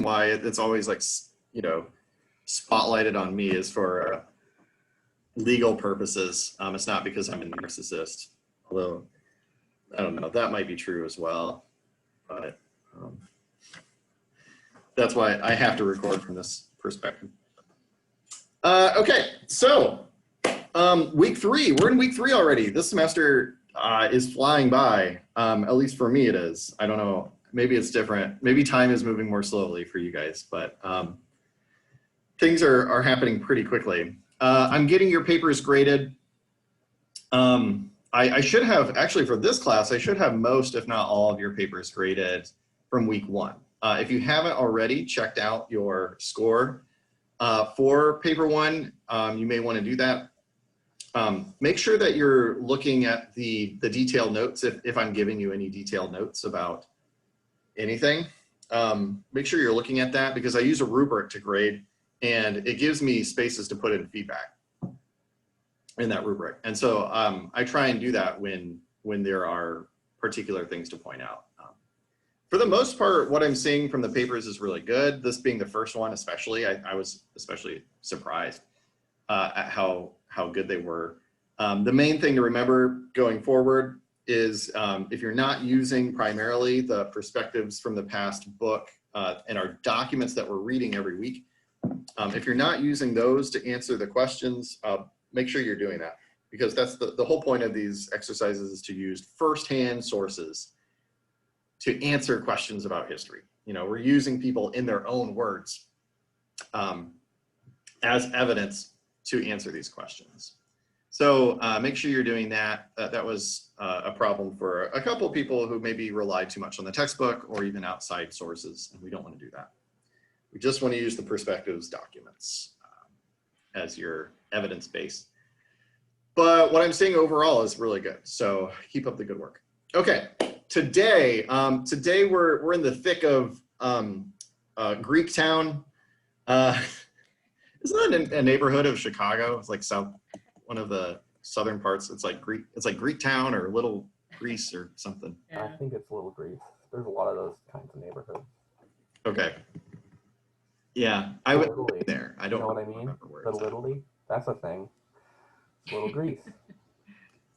why it's always like, you know, spotlighted on me is for legal purposes. It's not because I'm a narcissist, although I don't know, that might be true as well, but that's why I have to record from this perspective. Okay, so week 3, we're in week 3 already. This semester is flying by, at least for me it is. I don't know, maybe it's different. Maybe time is moving more slowly for you guys, but things are happening pretty quickly. I'm getting your papers graded. I should have, actually for this class, I should have most, if not all of your papers graded from week 1. If you haven't already checked out your score for paper 1, you may want to do that. Make sure that you're looking at the detailed notes if I'm giving you any detailed notes about anything. Make sure you're looking at that because I use a rubric to grade and it gives me spaces to put in feedback in that rubric. And so I try and do that when there are particular things to point out. For the most part, what I'm seeing from the papers is really good. This being the first one, especially, I was especially surprised at how good they were. The main thing to remember going forward is if you're not using primarily the perspectives from the past book and our documents that we're reading every week, if you're not using those to answer the questions, make sure you're doing that, because that's the whole point of these exercises is to use firsthand sources to answer questions about history. You know, we're using people in their own words as evidence to answer these questions. So make sure you're doing that. That was a problem for a couple of people who maybe relied too much on the textbook or even outside sources, and we don't want to do that. We just want to use the perspectives documents as your evidence base. But what I'm seeing overall is really good. So keep up the good work. Okay, today we're in the thick of Greek town. Isn't that a neighborhood of Chicago? It's like one of the southern parts. It's like Greek town or Little Greece or something. I think it's Little Greece. There's a lot of those kinds of neighborhoods. Okay. Yeah, I was there. I don't know what I mean. The Little League, that's a thing. Little Greece.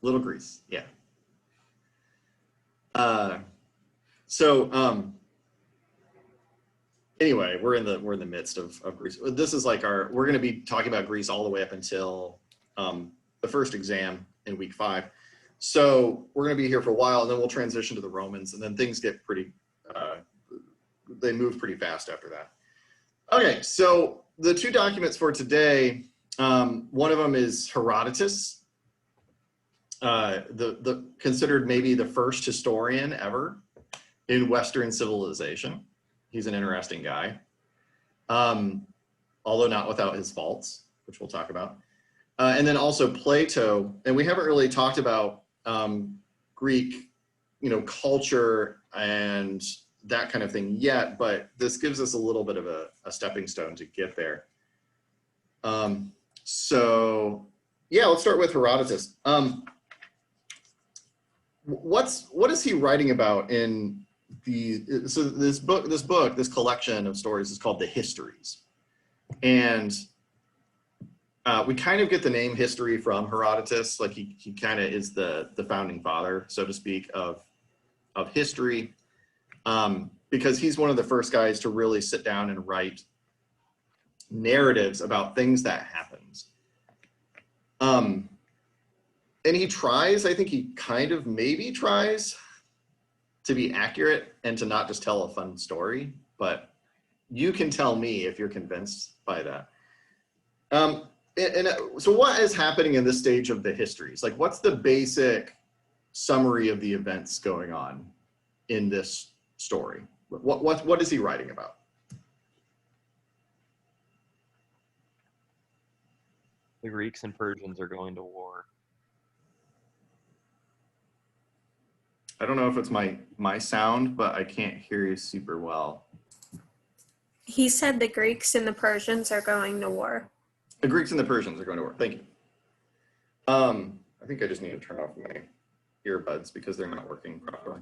Little Greece, yeah. Anyway, we're in the midst of Greece. This is like we're going to be talking about Greece all the way up until the first exam in week 5. So we're going to be here for a while, and then we'll transition to the Romans, and then things get pretty, they move pretty fast after that. Okay, so the 2 documents for today, one of them is Herodotus, considered maybe the first historian ever in Western civilization. He's an interesting guy, although not without his faults, which we'll talk about. And then also Plato, and we haven't really talked about Greek, culture and that kind of thing yet, but this gives us a little bit of a stepping stone to get there. So yeah, let's start with Herodotus. What is he writing about in this collection of stories is called the Histories, and we kind of get the name history from Herodotus. Like he kind of is the founding father, so to speak, of history, because he's one of the first guys to really sit down and write narratives about things that happened. And he tries, I think he kind of maybe tries to be accurate and to not just tell a fun story, but you can tell me if you're convinced by that. So what is happening in this stage of the histories? Like, what's the basic summary of the events going on in this story? What is he writing about? The Greeks and Persians are going to war. I don't know if it's my sound, but I can't hear you super well. He said the Greeks and the Persians are going to war. The Greeks and the Persians are going to war. Thank you. I think I just need to turn off my earbuds because they're not working properly.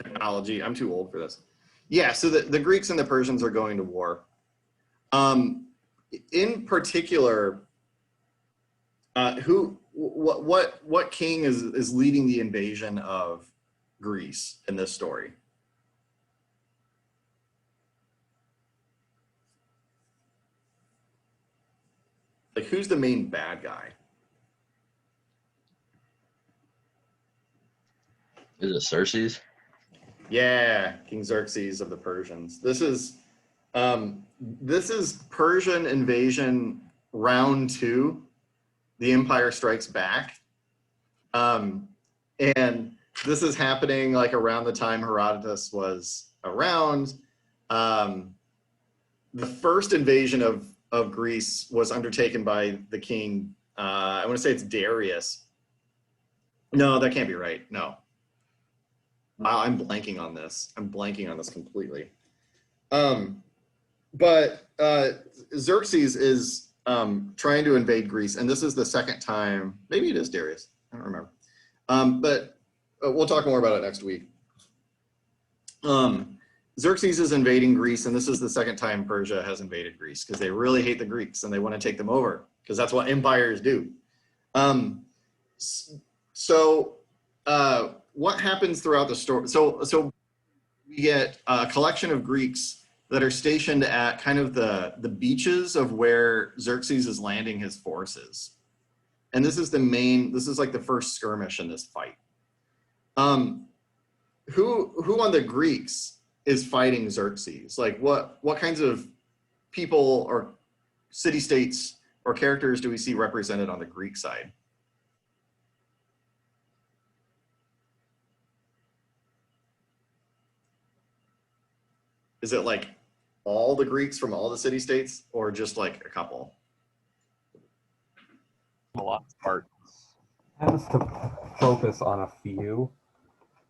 Technology, I'm too old for this. Yeah, so the Greeks and the Persians are going to war. In particular, what king is leading the invasion of Greece in this story? Like, who's the main bad guy? Is it Xerxes? Yeah, King Xerxes of the Persians. This is Persian invasion round 2. The Empire Strikes Back, and this is happening like around the time Herodotus was around. The first invasion of Greece was undertaken by the king. I want to say it's Darius. No, that can't be right. No. Wow, I'm blanking on this. I'm blanking on this completely. But Xerxes is trying to invade Greece, and this is the second time. Maybe it is Darius. I don't remember. But we'll talk more about it next week. Xerxes is invading Greece, and this is the second time Persia has invaded Greece because they really hate the Greeks and they want to take them over because that's what empires do. What happens throughout the story? So we get a collection of Greeks that are stationed at kind of the beaches of where Xerxes is landing his forces. And this is like the first skirmish in this fight. Who on the Greeks is fighting Xerxes? Like what kinds of people or city-states or characters do we see represented on the Greek side? Is it like all the Greeks from all the city-states or just like a couple? A lot of Spartans. Tends to focus on a few.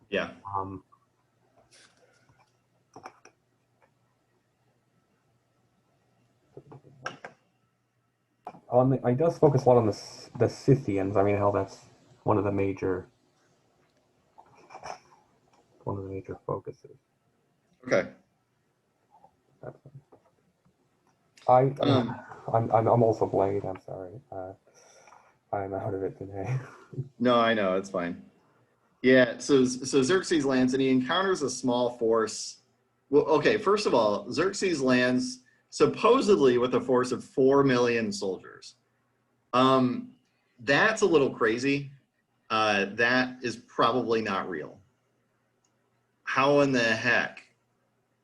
Yeah. It does focus a lot on the Scythians. I mean, how that's one of the major focuses. Okay. I'm also blanking. I'm sorry. I'm out of it today. No, I know, it's fine. Yeah, so Xerxes lands and he encounters a small force. Well, okay, first of all, Xerxes lands supposedly with a force of 4 million soldiers. That's a little crazy. That is probably not real. How in the heck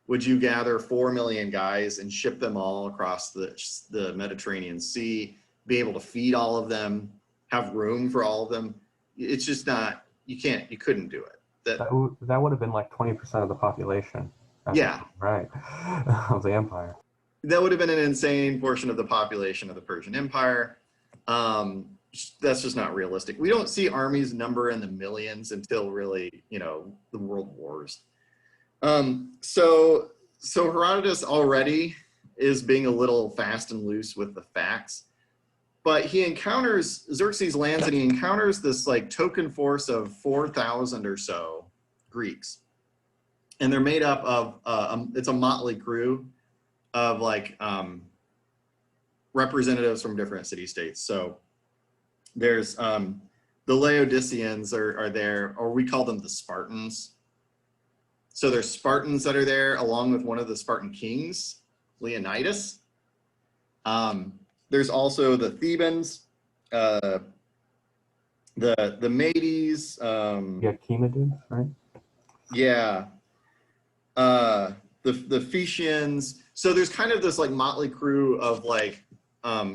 would you gather 4 million guys and ship them all across the Mediterranean Sea, be able to feed all of them, have room for all of them? It's just not, you couldn't do it. That would have been like 20% of the population. Yeah. Right. Of the empire. That would have been an insane portion of the population of the Persian Empire. That's just not realistic. We don't see armies number in the millions until really, the world wars. So Herodotus already is being a little fast and loose with the facts, but Xerxes lands and he encounters this like token force of 4,000 or so Greeks. And they're made up of, it's a motley crew of like representatives from different city-states. So there's the Laodiceans are there, or we call them the Spartans. So there's Spartans that are there along with one of the Spartan kings, Leonidas. There's also the Thebans, the Medes. Yeah, Chemidans, right? Yeah. The Phaeacians. So there's kind of this like motley crew of like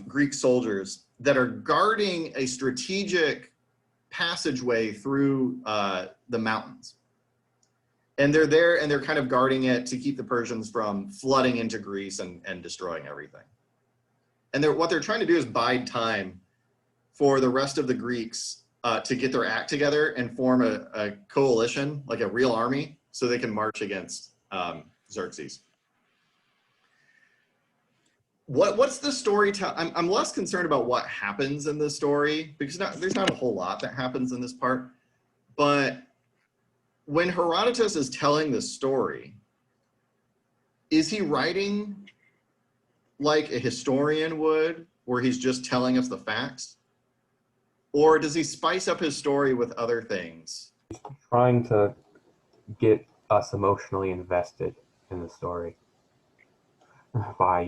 Greek soldiers that are guarding a strategic passageway through the mountains. And they're there and they're kind of guarding it to keep the Persians from flooding into Greece and destroying everything. And what they're trying to do is bide time for the rest of the Greeks to get their act together and form a coalition, like a real army, so they can march against Xerxes. What's the story? I'm less concerned about what happens in this story because there's not a whole lot that happens in this part. But when Herodotus is telling the story, is he writing like a historian would, where he's just telling us the facts? Or does he spice up his story with other things? Trying to get us emotionally invested in the story by,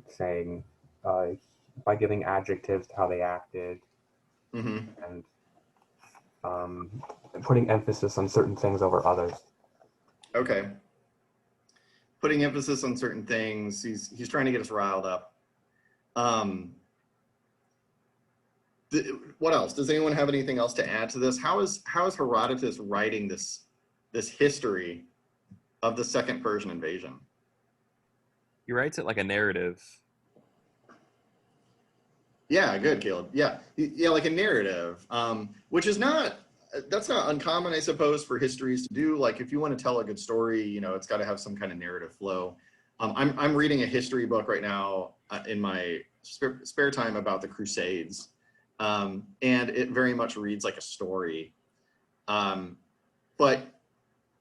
saying, by giving adjectives to how they acted Mm-hmm. and putting emphasis on certain things over others. Okay. Putting emphasis on certain things. He's trying to get us riled up. What else? Does anyone have anything else to add to this? How is Herodotus writing this history of the Second Persian invasion? He writes it like a narrative. Yeah, good, Caleb. Yeah, like a narrative, which is that's not uncommon, I suppose, for histories to do. Like, if you want to tell a good story, it's got to have some kind of narrative flow. I'm reading a history book right now in my spare time about the Crusades, and it very much reads like a story. But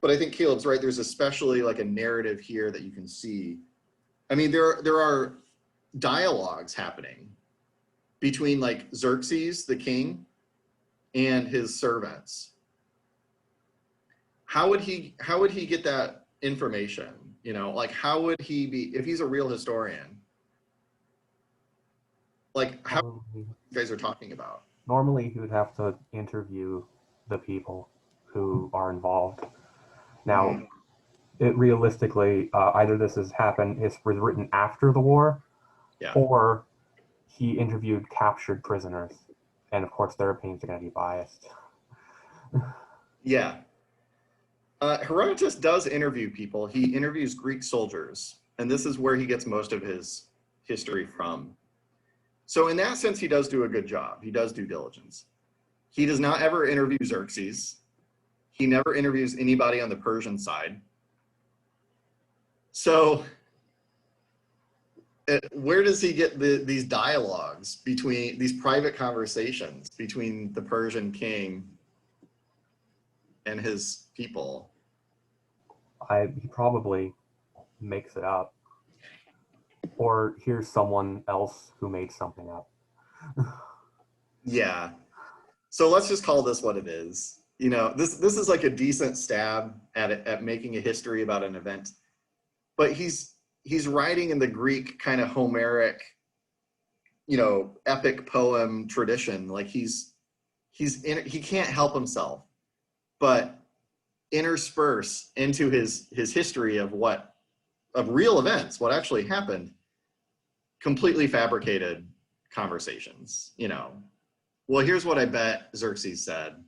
I think Caleb's right. There's especially like a narrative here that you can see. I mean, there are dialogues happening between like Xerxes, the king, and his servants. How would he get that information? Like, how would he be, if he's a real historian? Like, how you guys are talking about? Normally, he would have to interview the people who are involved. Now, it realistically, either this was written after the war, Yeah. or he interviewed captured prisoners, and of course their opinions are going to be biased. Yeah. Herodotus does interview people. He interviews Greek soldiers, and this is where he gets most of his history from. So in that sense, he does do a good job. He does due diligence. He does not ever interview Xerxes. He never interviews anybody on the Persian side. So where does he get these dialogues between these private conversations between the Persian king and his people? He probably makes it up, or here's someone else who made something up. Yeah. So let's just call this what it is. This is like a decent stab at making a history about an event, but he's writing in the Greek kind of Homeric, epic poem tradition. Like he can't help himself but intersperse into his history of real events, what actually happened, completely fabricated conversations. Well, here's what I bet Xerxes said.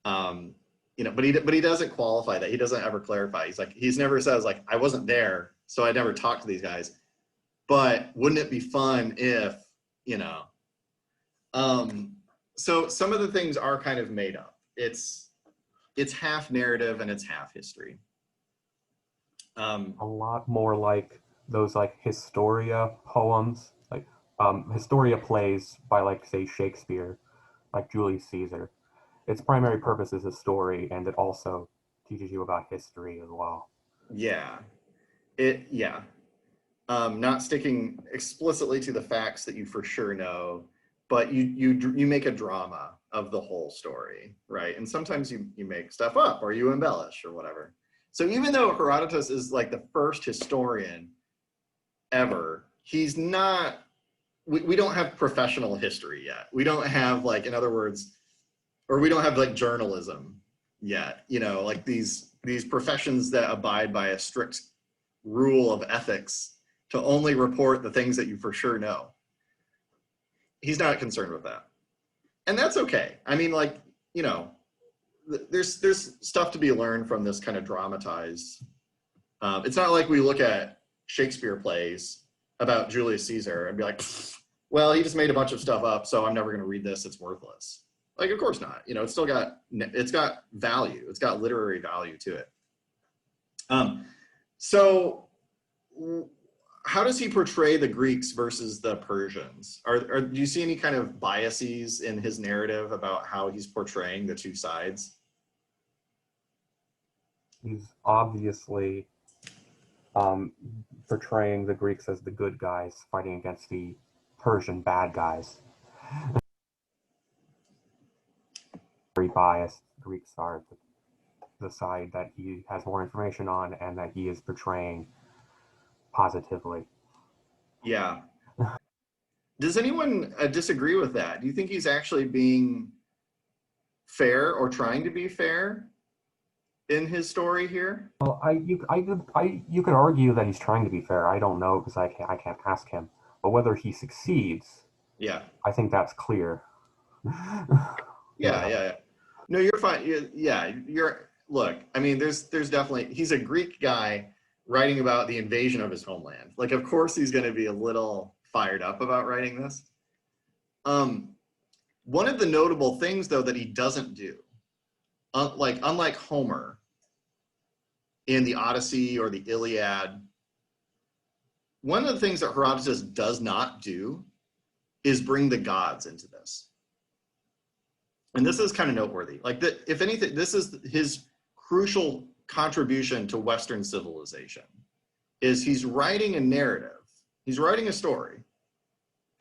But he doesn't qualify that. He doesn't ever clarify. He's never says like, I wasn't there, so I never talked to these guys. But wouldn't it be fun if, so some of the things are kind of made up. It's half narrative and it's half history. A lot more like those like Historia poems, like Historia plays by like say Shakespeare, like Julius Caesar. Its primary purpose is a story, and it also teaches you about history as well. Yeah, not sticking explicitly to the facts that you for sure know, but you make a drama of the whole story, right? And sometimes you make stuff up or you embellish or whatever. So even though Herodotus is like the first historian ever, he's not, we don't have professional history yet. We don't have like, in other words, or we don't have like journalism yet, like these professions that abide by a strict rule of ethics to only report the things that you for sure know. He's not concerned with that. And that's okay. I mean, like, there's stuff to be learned from this kind of dramatized. It's not like we look at Shakespeare plays about Julius Caesar and be like, well, he just made a bunch of stuff up, so I'm never going to read this. It's worthless. Like, of course not. It's got value. It's got literary value to it. So how does he portray the Greeks versus the Persians? Do you see any kind of biases in his narrative about how he's portraying the two sides? He's obviously um, portraying the Greeks as the good guys fighting against the Persian bad guys. Very biased. Greeks are the side that he has more information on and that he is portraying positively. Yeah. Does anyone disagree with that? Do you think he's actually being fair or trying to be fair in his story here? Well, you could argue that he's trying to be fair. I don't know because I can't ask him. But whether he succeeds, Yeah. I think that's clear. Yeah. No, you're fine. Yeah, look, I mean, there's definitely, he's a Greek guy writing about the invasion of his homeland. Like, of course he's going to be a little fired up about writing this. One of the notable things, though, that he doesn't do, unlike Homer in the Odyssey or the Iliad, one of the things that Herodotus does not do is bring the gods into this. And this is kind of noteworthy. Like, if anything, this is his crucial contribution to Western civilization, is he's writing a narrative. He's writing a story.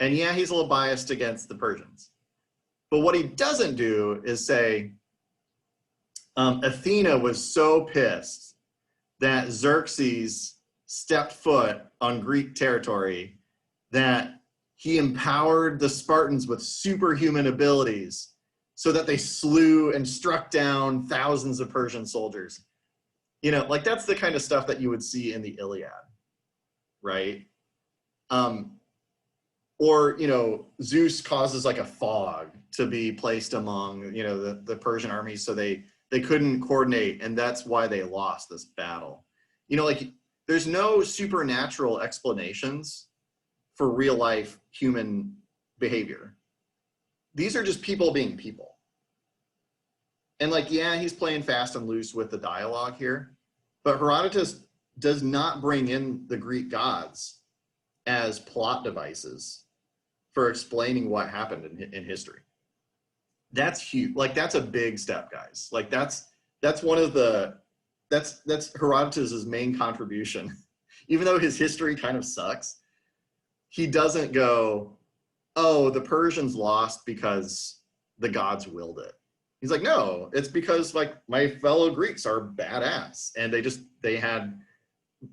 And yeah, he's a little biased against the Persians. But what he doesn't do is say, Athena was so pissed that Xerxes stepped foot on Greek territory that he empowered the Spartans with superhuman abilities so that they slew and struck down thousands of Persian soldiers. You know, like, that's the kind of stuff that you would see in the Iliad, right? Or, you know, Zeus causes like a fog to be placed among, you know, the Persian armies, so they couldn't coordinate, and that's why they lost this battle. You know, like, there's no supernatural explanations for real life human behavior. These are just people being people. And like, yeah, he's playing fast and loose with the dialogue here, but Herodotus does not bring in the Greek gods as plot devices for explaining what happened in history. That's huge. Like, that's a big step, guys. Like, that's one of the, that's Herodotus's main contribution. Even though his history kind of sucks, he doesn't go, oh, the Persians lost because the gods willed it. He's like, no, it's because, like, my fellow Greeks are badass and they had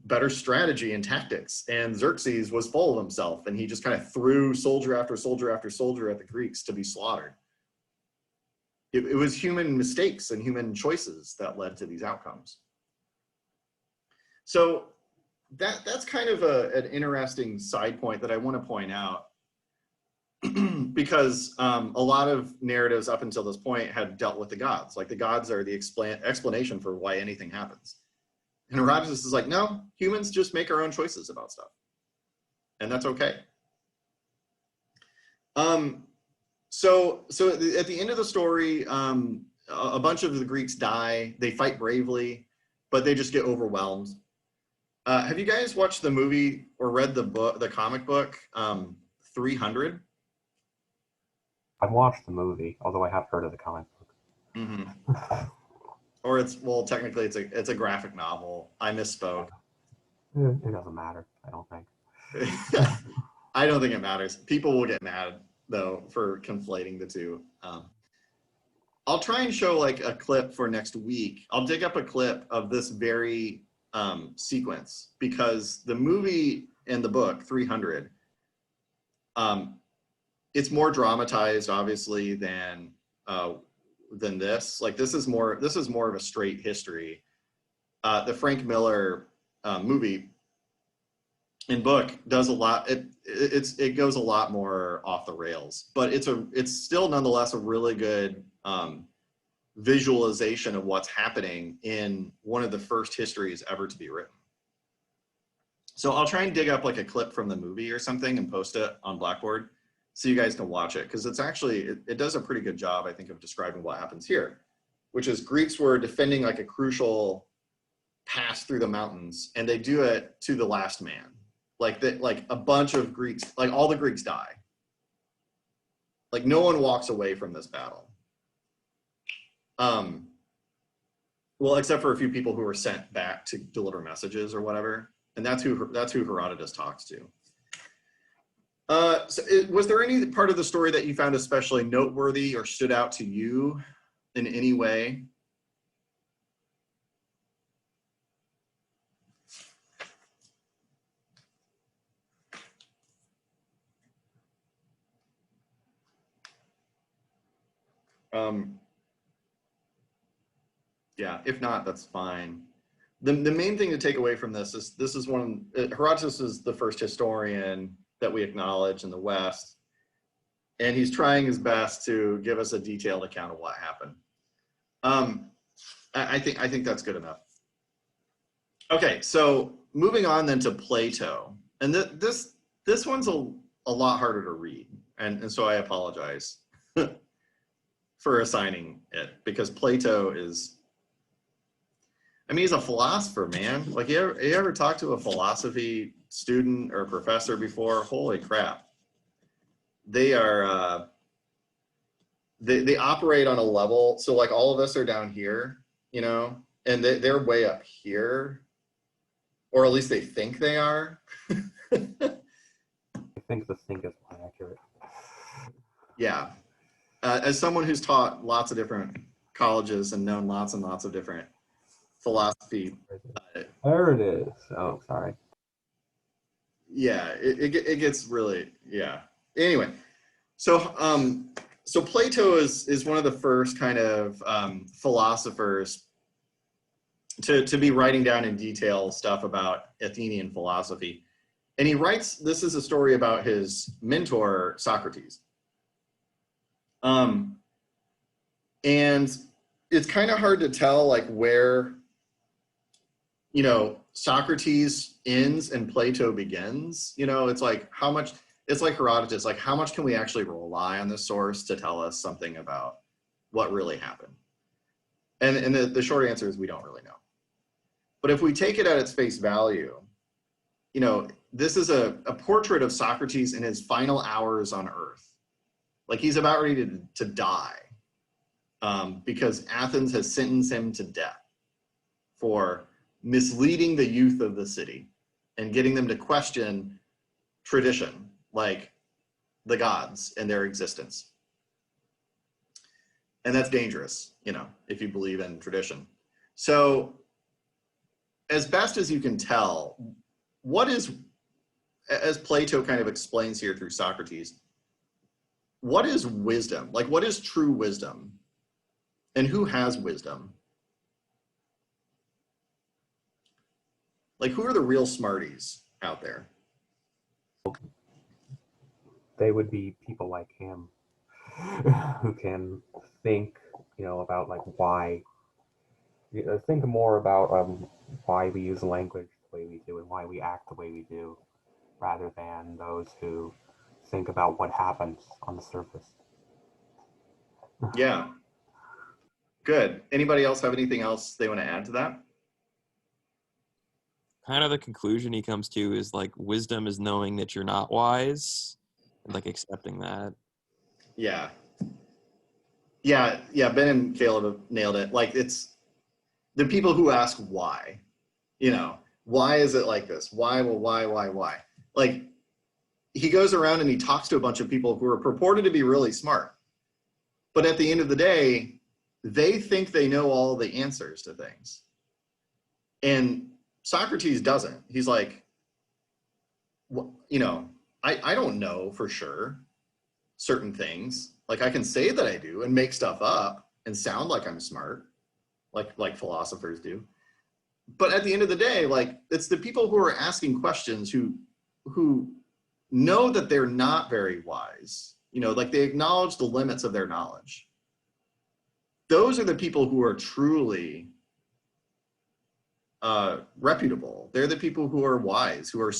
better strategy and tactics, and Xerxes was full of himself and he just kind of threw soldier after soldier after soldier at the Greeks to be slaughtered. It was human mistakes and human choices that led to these outcomes. So that's kind of an interesting side point that I want to point out, because a lot of narratives up until this point had dealt with the gods. Like, the gods are the explanation for why anything happens. And Herodotus is like, no, humans just make our own choices about stuff. And that's okay. So at the end of the story, a bunch of the Greeks die. They fight bravely, but they just get overwhelmed. Have you guys watched the movie or read the comic book, 300? I've watched the movie, although I have heard of the comic book. Mm-hmm. Or technically it's a graphic novel. I misspoke. It doesn't matter, I don't think. I don't think it matters. People will get mad, though, for conflating the two. I'll try and show like a clip for next week. I'll dig up a clip of this very sequence, because the movie and the book 300, it's more dramatized, obviously, than this. Like, this is more of a straight history. The Frank Miller movie and book does a lot. It goes a lot more off the rails, but it's still nonetheless a really good visualization of what's happening in one of the first histories ever to be written. So I'll try and dig up like a clip from the movie or something and post it on Blackboard so you guys can watch it, because it's actually, it does a pretty good job, I think, of describing what happens here, which is Greeks were defending like a crucial pass through the mountains, and they do it to the last man. Like a bunch of Greeks, like all the Greeks die. Like, no one walks away from this battle. Well, except for a few people who were sent back to deliver messages or whatever. And that's who Herodotus talks to. Was there any part of the story that you found especially noteworthy or stood out to you in any way? Yeah, if not, that's fine. The main thing to take away from this is Herodotus is the first historian that we acknowledge in the West, and he's trying his best to give us a detailed account of what happened. I think that's good enough. Okay, so moving on then to Plato, and this one's a lot harder to read, and so I apologize for assigning it, because Plato is, I mean, he's a philosopher, man. Like, you ever talk to a philosophy student or professor before? Holy crap. They are, they operate on a level. So like all of us are down here, you know, and they're way up here, or at least they think they are. I think the think is more accurate. Yeah. As someone who's taught lots of different colleges and known lots and lots of different philosophy. There it is. Oh, sorry. Yeah, it gets really, yeah. Anyway, so so Plato is one of the first kind of philosophers to be writing down in detail stuff about Athenian philosophy. And he writes, this is a story about his mentor, Socrates. And it's kind of hard to tell like where, you know, Socrates ends and Plato begins. You know, it's like how much, it's like Herodotus, like how much can we actually rely on this source to tell us something about what really happened? And the short answer is we don't really know. But if we take it at its face value, you know, this is a portrait of Socrates in his final hours on earth. Like he's about ready to die because Athens has sentenced him to death for misleading the youth of the city and getting them to question tradition, like the gods and their existence. And that's dangerous, you know, if you believe in tradition. So as best as you can tell, what is, as Plato kind of explains here through Socrates, what is wisdom? Like, what is true wisdom? And who has wisdom? Like, who are the real smarties out there? They would be people like him who can think, you know, about like why, you know, think more about why we use language the way we do and why we act the way we do, rather than those who think about what happens on the surface. Yeah. Good. Anybody else have anything else they want to add to that? Kind of the conclusion he comes to is like wisdom is knowing that you're not wise and like accepting that. Yeah. Yeah. Ben and Caleb have nailed it. Like, it's the people who ask why, you know, why is it like this? Why? Well, why? Like, he goes around and he talks to a bunch of people who are purported to be really smart. But at the end of the day, they think they know all the answers to things. And Socrates doesn't. He's like, well, you know, I don't know for sure certain things. Like, I can say that I do and make stuff up and sound like I'm smart, like philosophers do. But at the end of the day, like, it's the people who are asking questions who know that they're not very wise, you know, like they acknowledge the limits of their knowledge. Those are the people who are truly reputable. They're the people who are wise, who are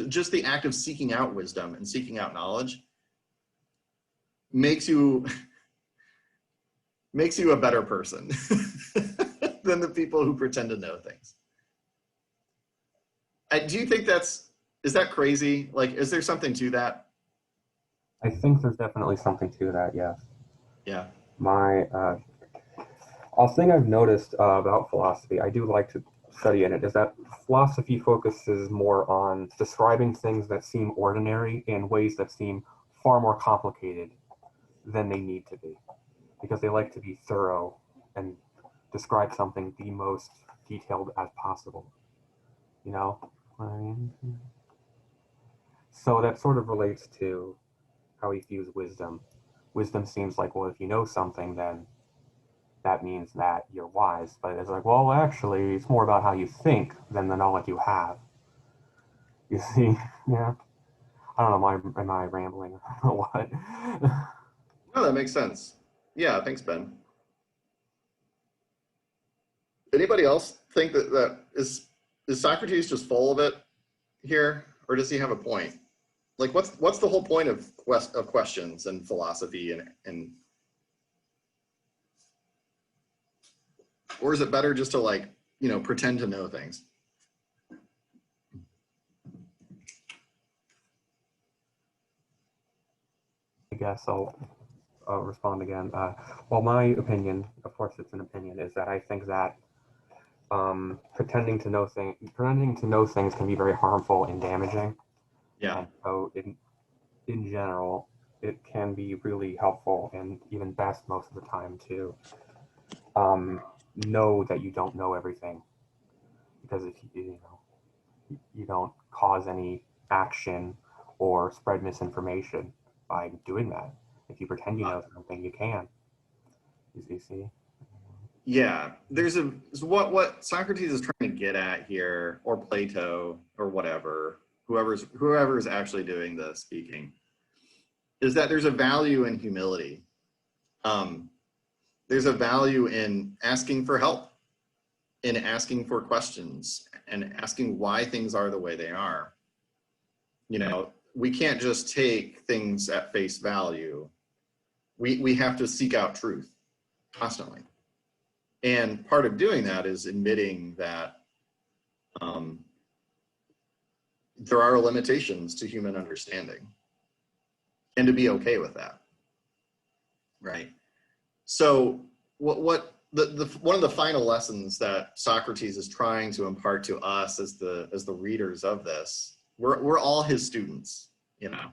just the act of seeking out wisdom and seeking out knowledge makes you a better person than the people who pretend to know things. Do you think is that crazy? Like, is there something to that? I think there's definitely something to that, yes. Yeah. A thing I've noticed about philosophy, I do like to study in it is that philosophy focuses more on describing things that seem ordinary in ways that seem far more complicated than they need to be, because they like to be thorough and describe something the most detailed as possible. You know what I mean? So that sort of relates to how he views wisdom. Wisdom seems like, well, if you know something, then that means that you're wise. But it's like, well, actually, it's more about how you think than the knowledge you have. You see? Yeah. I don't know, am I rambling or what? No, that makes sense. Yeah, thanks, Ben. Anybody else think that is Socrates just full of it here, or does he have a point? Like, what's the whole point of questions and philosophy and or is it better just to, like, you know, pretend to know things? I guess I'll respond again. Well, my opinion, of course it's an opinion, is that I think that pretending to know things can be very harmful and damaging. Yeah. And so in general, it can be really helpful and even best most of the time to know that you don't know everything, because if you don't cause any action or spread misinformation by doing that. If you pretend you know something, you can. You see? Yeah, there's what Socrates is trying to get at here, or Plato, or whatever, whoever is actually doing the speaking, is that there's a value in humility. There's a value in asking for help, in asking for questions, and asking why things are the way they are. You know, we can't just take things at face value. We have to seek out truth constantly. And part of doing that is admitting that there are limitations to human understanding, and to be okay with that, right? So one of the final lessons that Socrates is trying to impart to us as the readers of this, we're all his students, you know,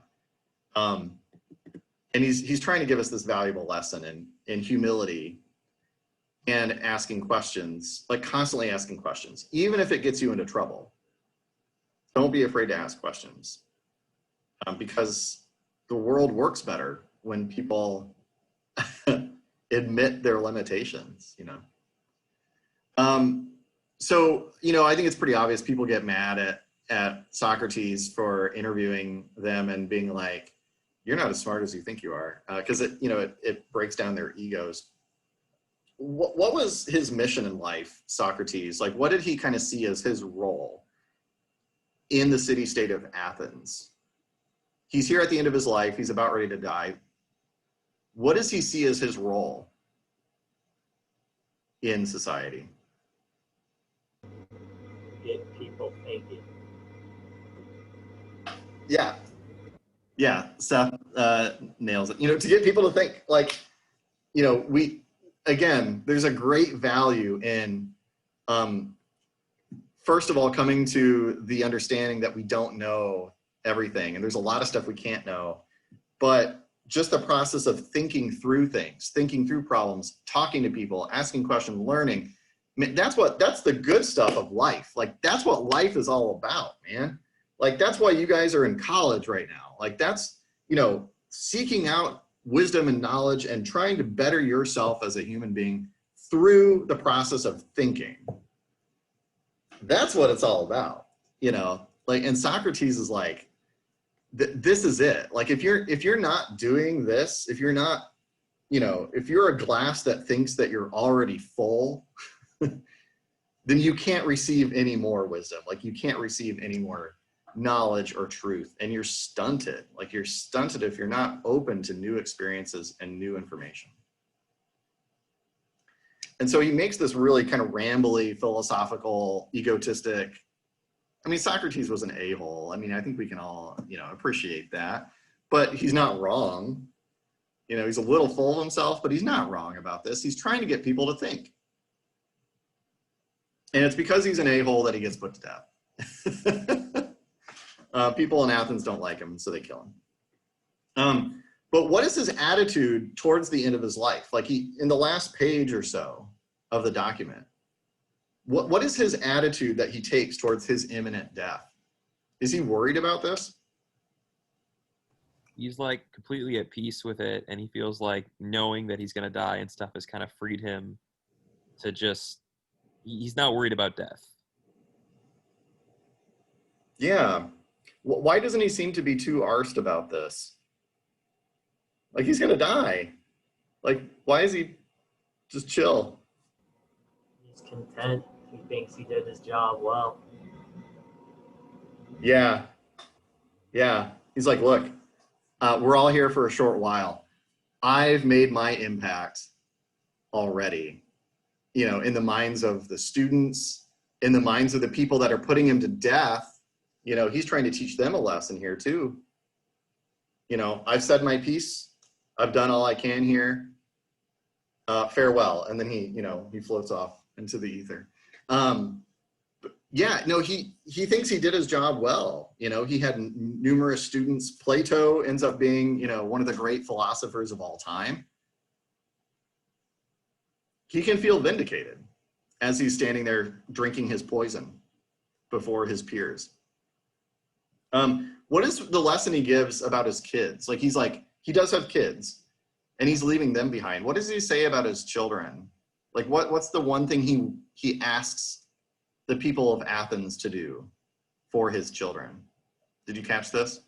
and he's trying to give us this valuable lesson in humility and asking questions, like constantly asking questions, even if it gets you into trouble. Don't be afraid to ask questions, because the world works better when people admit their limitations, you know. So, you know, I think it's pretty obvious people get mad at Socrates for interviewing them and being like, you're not as smart as you think you are, because it breaks down their egos. What was his mission in life, Socrates? Like, what did he kind of see as his role in the city-state of Athens? He's here at the end of his life. He's about ready to die. What does he see as his role in society? Get people thinking. Yeah, Seth nails it. You know, to get people to think, like, you know, again, there's a great value in, first of all, coming to the understanding that we don't know everything, and there's a lot of stuff we can't know, but just the process of thinking through things, thinking through problems, talking to people, asking questions, learning, that's the good stuff of life. Like, that's what life is all about, man. Like, that's why you guys are in college right now. Like, that's, you know, seeking out wisdom and knowledge and trying to better yourself as a human being through the process of thinking. That's what it's all about, you know. Like, and Socrates is like, this is it. Like, if you're not doing this, if you're not, you know, if you're a glass that thinks that you're already full, then you can't receive any more wisdom. Like, you can't receive any more knowledge or truth, and you're stunted. Like, you're stunted if you're not open to new experiences and new information. And so he makes this really kind of rambly, philosophical, egotistic. I mean, Socrates was an a-hole. I mean, I think we can all, you know, appreciate that, but he's not wrong. You know, he's a little full of himself, but he's not wrong about this. He's trying to get people to think. And it's because he's an a-hole that he gets put to death. People in Athens don't like him, so they kill him. But what is his attitude towards the end of his life? Like in the last page or so of the document, what is his attitude that he takes towards his imminent death? Is he worried about this? He's like completely at peace with it, and he feels like knowing that he's going to die and stuff has kind of freed him to just, he's not worried about death. Yeah. Why doesn't he seem to be too arsed about this? Like, he's going to die. Like, why is he just chill? He's content. He thinks he did his job well. Yeah. Yeah. He's like, look, we're all here for a short while. I've made my impact already, you know, in the minds of the students, in the minds of the people that are putting him to death. You know, he's trying to teach them a lesson here too. You know, I've said my piece. I've done all I can here. Farewell. And then he floats off into the ether. Yeah, no, he thinks he did his job well. You know, he had numerous students. Plato ends up being, you know, one of the great philosophers of all time. He can feel vindicated as he's standing there drinking his poison before his peers. What is the lesson he gives about his kids? Like, he does have kids and he's leaving them behind. What does he say about his children? Like, what's the one thing he asks the people of Athens to do for his children? Did you catch this?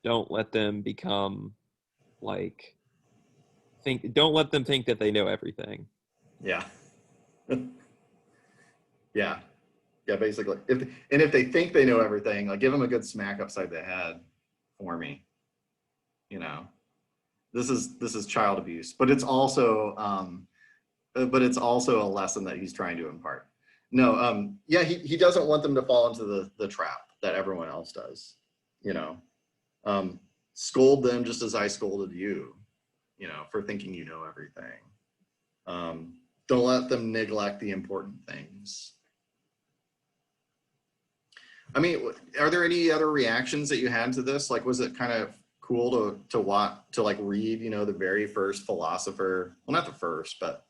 Don't let them become like, don't let them think that they know everything. Yeah. Yeah. Yeah, basically. If they think they know everything, like, give them a good smack upside the head for me. You know, this is child abuse, but it's also a lesson that he's trying to impart. No, yeah, he doesn't want them to fall into the trap that everyone else does. You know, scold them just as I scolded you, you know, for thinking you know everything. Don't let them neglect the important things. I mean, are there any other reactions that you had to this? Like, was it kind of cool to like read, you know, the very first philosopher? Well, not the first, but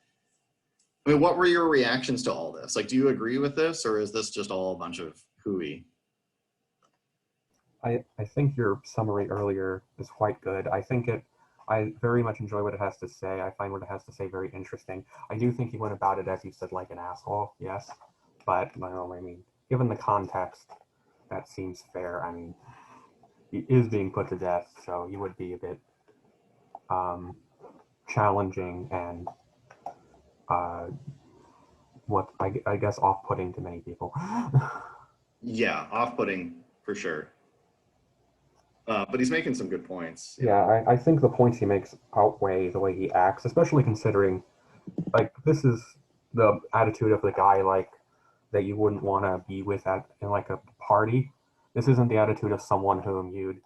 I mean, what were your reactions to all this? Like, do you agree with this, or is this just all a bunch of hooey? I think your summary earlier is quite good. I very much enjoy what it has to say. I find what it has to say very interesting. I do think he went about it, as you said, like an asshole, yes. But, I mean, given the context, that seems fair. I mean, he is being put to death, so he would be a bit challenging and what I guess off-putting to many people. Yeah, off-putting for sure. But he's making some good points. Yeah, I think the points he makes outweigh the way he acts, especially considering, like, this is the attitude of the guy, like, that you wouldn't want to be with in like a party. This isn't the attitude of someone whom you'd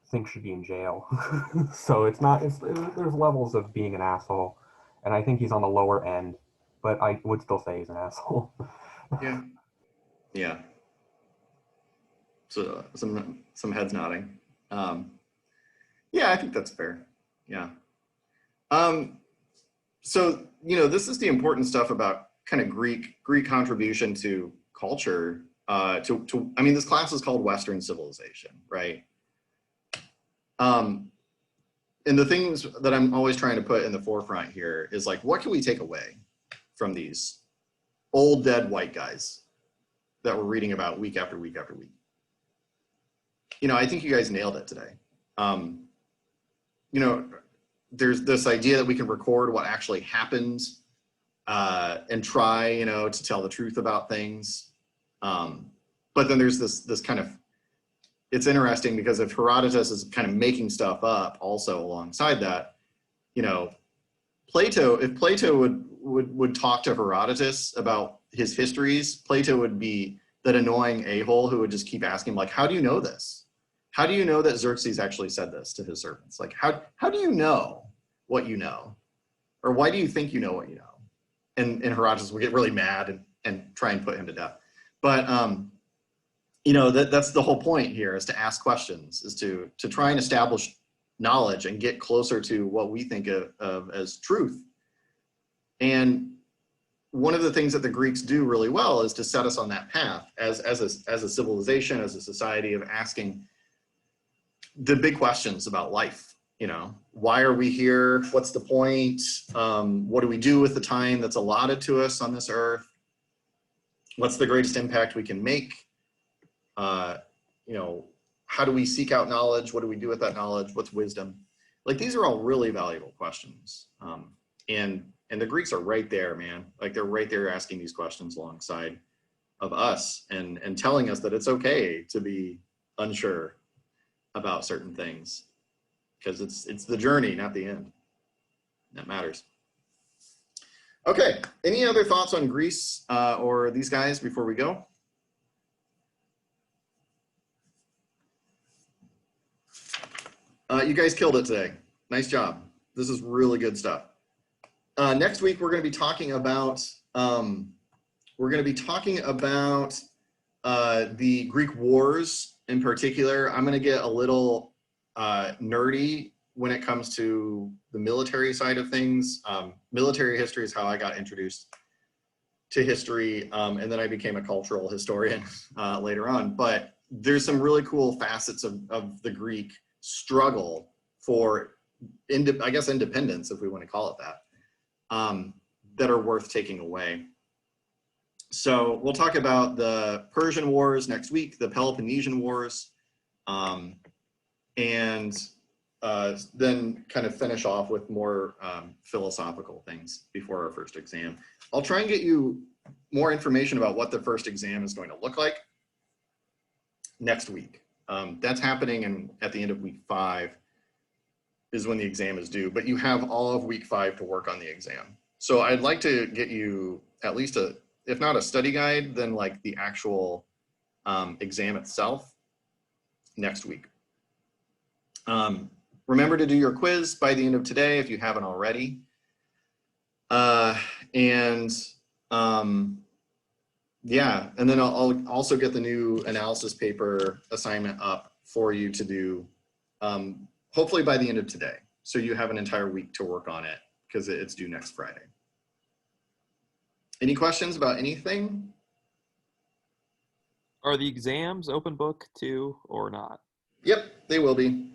think should be in jail. So there's levels of being an asshole, and I think he's on the lower end, but I would still say he's an asshole. Yeah. Yeah. So some heads nodding. Yeah, I think that's fair. Yeah. So, you know, this is the important stuff about kind of Greek contribution to culture. I mean, this class is called Western Civilization, right? And the things that I'm always trying to put in the forefront here is like, what can we take away from these old dead white guys that we're reading about week after week after week? You know, I think you guys nailed it today. You know, there's this idea that we can record what actually happened and try, you know, to tell the truth about things. But then there's this kind of, it's interesting because if Herodotus is kind of making stuff up also alongside that, you know, if Plato would talk to Herodotus about his histories, Plato would be that annoying a-hole who would just keep asking, like, how do you know this? How do you know that Xerxes actually said this to his servants? Like, how do you know what you know? Or why do you think you know what you know? and Herodotus will get really mad and try and put him to death. But you know, that's the whole point here, is to ask questions, is to try and establish knowledge and get closer to what we think of as truth. And one of the things that the Greeks do really well is to set us on that path as a civilization, as a society, of asking the big questions about life. You know, why are we here? What's the point? What do we do with the time that's allotted to us on this earth? What's the greatest impact we can make? You know, how do we seek out knowledge? What do we do with that knowledge? What's wisdom? Like, these are all really valuable questions. And the Greeks are right there, man. Like, they're right there asking these questions alongside of us and telling us that it's okay to be unsure about certain things, because it's the journey, not the end, that matters. Okay, any other thoughts on Greece or these guys before we go? You guys killed it today. Nice job. This is really good stuff. Next week, we're going to be talking about the Greek wars in particular. I'm going to get a little nerdy when it comes to the military side of things. Military history is how I got introduced to history, and then I became a cultural historian later on. But there's some really cool facets of the Greek struggle for, I guess, independence, if we want to call it that. That are worth taking away. So we'll talk about the Persian Wars next week, the Peloponnesian Wars, and then kind of finish off with more philosophical things before our first exam. I'll try and get you more information about what the first exam is going to look like next week. That's happening at the end of week 5 is when the exam is due, but you have all of week 5 to work on the exam. So I'd like to get you at least if not a study guide, then like the actual exam itself next week. Remember to do your quiz by the end of today if you haven't already. Yeah, and then I'll also get the new analysis paper assignment up for you to do hopefully by the end of today. So you have an entire week to work on it because it's due next Friday. Any questions about anything? Are the exams open book too, or not? Yep, they will be.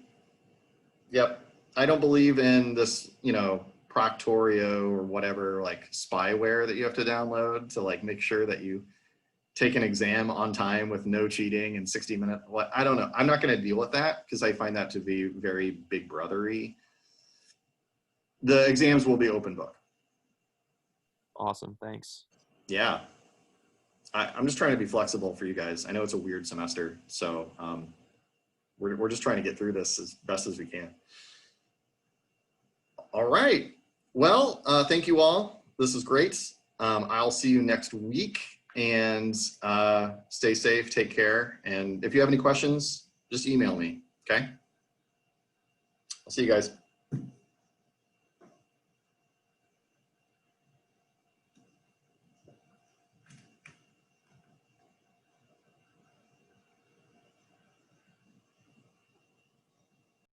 Yep. I don't believe in this, you know, Proctorio or whatever, like spyware that you have to download to like make sure that you take an exam on time with no cheating and 60 minutes. What, I don't know. I'm not going to deal with that because I find that to be very big brothery. The exams will be open book. Awesome. Thanks. Yeah. I'm just trying to be flexible for you guys. I know it's a weird semester, so we're just trying to get through this as best as we can. All right. Well, thank you all. This is great. I'll see you next week, and stay safe, take care. And if you have any questions, just email me, okay? I'll see you guys.